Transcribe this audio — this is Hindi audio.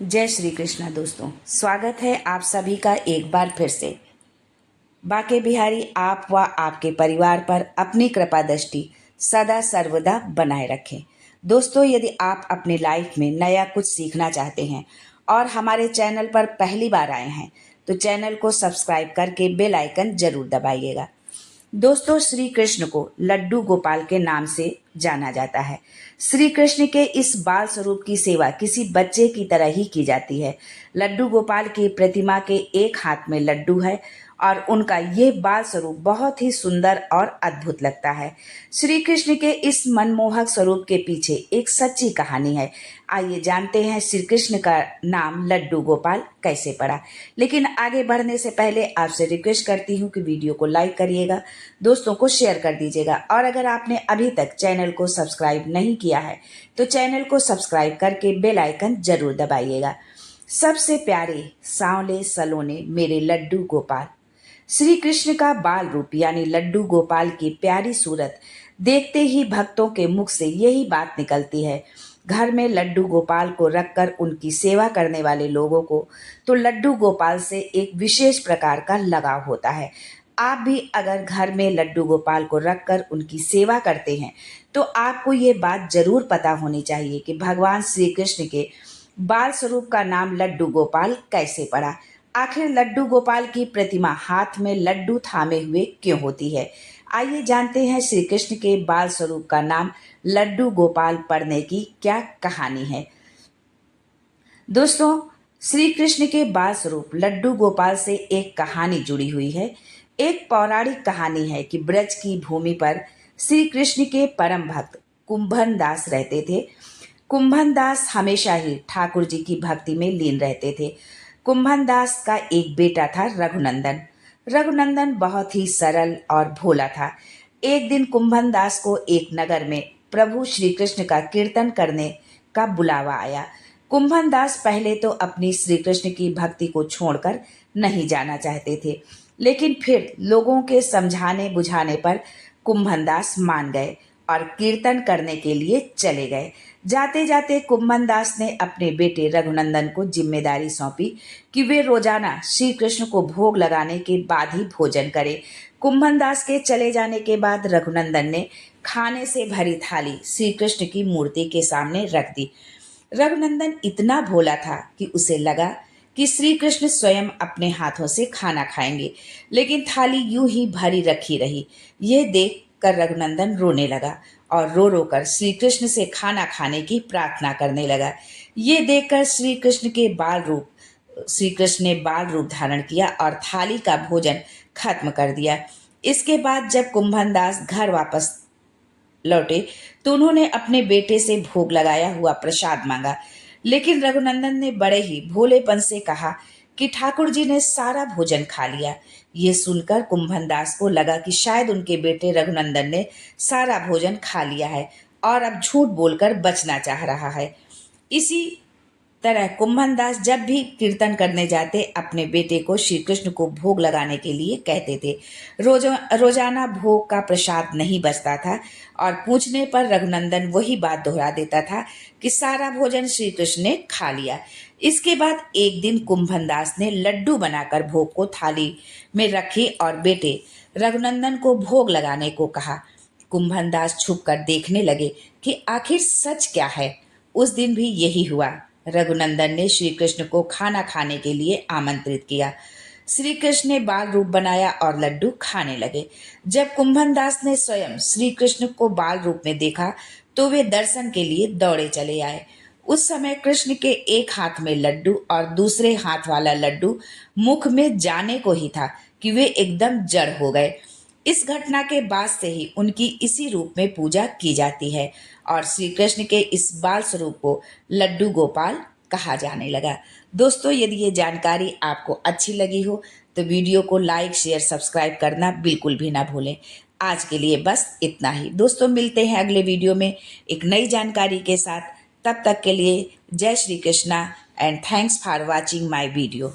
जय श्री कृष्णा दोस्तों, स्वागत है आप सभी का एक बार फिर से। बाके बिहारी आप व आपके परिवार पर अपनी कृपा दृष्टि सदा सर्वदा बनाए रखें। दोस्तों, यदि आप अपनी लाइफ में नया कुछ सीखना चाहते हैं और हमारे चैनल पर पहली बार आए हैं तो चैनल को सब्सक्राइब करके बेल आइकन जरूर दबाइएगा। दोस्तों, श्री कृष्ण को लड्डू गोपाल के नाम से जाना जाता है। श्री कृष्ण के इस बाल स्वरूप की सेवा किसी बच्चे की तरह ही की जाती है। लड्डू गोपाल की प्रतिमा के एक हाथ में लड्डू है और उनका ये बाल स्वरूप बहुत ही सुंदर और अद्भुत लगता है। श्री कृष्ण के इस मनमोहक स्वरूप के पीछे एक सच्ची कहानी है। आइए जानते हैं श्री कृष्ण का नाम लड्डू गोपाल कैसे पड़ा। लेकिन आगे बढ़ने से पहले आपसे रिक्वेस्ट करती हूँ कि वीडियो को लाइक करिएगा, दोस्तों को शेयर कर दीजिएगा और अगर आपने अभी तक चैनल को सब्सक्राइब नहीं किया है तो चैनल को सब्सक्राइब करके बेल आइकन जरूर दबाइएगा। सबसे प्यारे सांवले सलोने मेरे लड्डू गोपाल। श्री कृष्ण का बाल रूप यानी लड्डू गोपाल की प्यारी सूरत देखते ही भक्तों के मुख से यही बात निकलती है। घर में लड्डू गोपाल को रखकर उनकी सेवा करने वाले लोगों को तो लड्डू गोपाल से एक विशेष प्रकार का लगाव होता है। आप भी अगर घर में लड्डू गोपाल को रखकर उनकी सेवा करते हैं तो आपको ये बात जरूर पता होनी चाहिए कि भगवान श्री कृष्ण के बाल स्वरूप का नाम लड्डू गोपाल कैसे पड़ा। आखिर लड्डू गोपाल की प्रतिमा हाथ में लड्डू थामे हुए क्यों होती है। आइए जानते हैं श्री कृष्ण के बाल स्वरूप का नाम लड्डू गोपाल पड़ने की क्या कहानी है। दोस्तों, श्री कृष्ण के बाल स्वरूप लड्डू गोपाल से एक कहानी जुड़ी हुई है। एक पौराणिक कहानी है कि ब्रज की भूमि पर श्री कृष्ण के परम भक्त कुंभन दास रहते थे। कुंभन दास हमेशा ही ठाकुर जी की भक्ति में लीन रहते थे। कुंभन दास का एक बेटा था रघुनंदन। रघुनंदन बहुत ही सरल और भोला था। एक दिन कुंभन दास को एक नगर में प्रभु श्री कृष्ण का कीर्तन करने का बुलावा आया। कुंभन दास पहले तो अपनी श्री कृष्ण की भक्ति को छोड़कर नहीं जाना चाहते थे, लेकिन फिर लोगों के समझाने बुझाने पर कुंभन दास मान गए और कीर्तन करने के लिए चले गए। जाते जाते कुंभन दास ने अपने बेटे रघुनंदन को जिम्मेदारी सौंपी कि वे रोजाना श्री कृष्ण को भोग लगाने के बाद ही भोजन करें। कुंभन दास के चले जाने के बाद रघुनंदन ने खाने से भरी थाली श्री कृष्ण की मूर्ति के सामने रख दी। रघुनंदन इतना भोला था कि उसे लगा कि श्री कृष्ण स्वयं अपने हाथों से खाना खाएंगे, लेकिन थाली यूं ही भरी रखी रही। यह देख कर रघुनंदन रोने लगा और रो रो कर श्री कृष्ण से खाना खाने की प्रार्थना करने लगा। ये देखकर श्री कृष्ण ने बाल रूप धारण किया और थाली का भोजन खत्म कर दिया। इसके बाद जब कुंभन दास घर वापस लौटे तो उन्होंने अपने बेटे से भोग लगाया हुआ प्रसाद मांगा, लेकिन रघुनंदन ने बड़े ही भोलेपन से कहा कि ठाकुर जी ने सारा भोजन खा लिया। ये सुनकर कुंभन दास को लगा कि शायद उनके बेटे रघुनंदन ने सारा भोजन खा लिया है और अब झूठ बोलकर बचना चाह रहा है। इसी तरह कुंभन दास जब भी कीर्तन करने जाते अपने बेटे को श्री कृष्ण को भोग लगाने के लिए कहते थे। रोजाना भोग का प्रसाद नहीं बचता था और पूछने पर रघुनंदन वही बात दोहरा देता था कि सारा भोजन श्री कृष्ण ने खा लिया। इसके बाद एक दिन कुंभन दास ने लड्डू बनाकर भोग को थाली में रखे और बेटे रघुनंदन को भोग लगाने को कहा। कुंभन दास छुप कर देखने लगे कि आखिर सच क्या है। उस दिन भी यही हुआ। रघुनंदन ने श्री कृष्ण को खाना खाने के लिए आमंत्रित किया। श्री कृष्ण ने बाल रूप बनाया और लड्डू खाने लगे। जब कुंभन दास ने स्वयं श्री कृष्ण को बाल रूप में देखा तो वे दर्शन के लिए दौड़े चले आए। उस समय कृष्ण के एक हाथ में लड्डू और दूसरे हाथ वाला लड्डू मुख में जाने को ही था कि वे एकदम जड़ हो गए। इस घटना के बाद से ही उनकी इसी रूप में पूजा की जाती है और श्री कृष्ण के इस बाल स्वरूप को लड्डू गोपाल कहा जाने लगा। दोस्तों, यदि ये जानकारी आपको अच्छी लगी हो तो वीडियो को लाइक शेयर सब्सक्राइब करना बिल्कुल भी ना भूलें। आज के लिए बस इतना ही। दोस्तों, मिलते हैं अगले वीडियो में एक नई जानकारी के साथ। तब तक के लिए जय Shri Krishna and thanks for watching my video.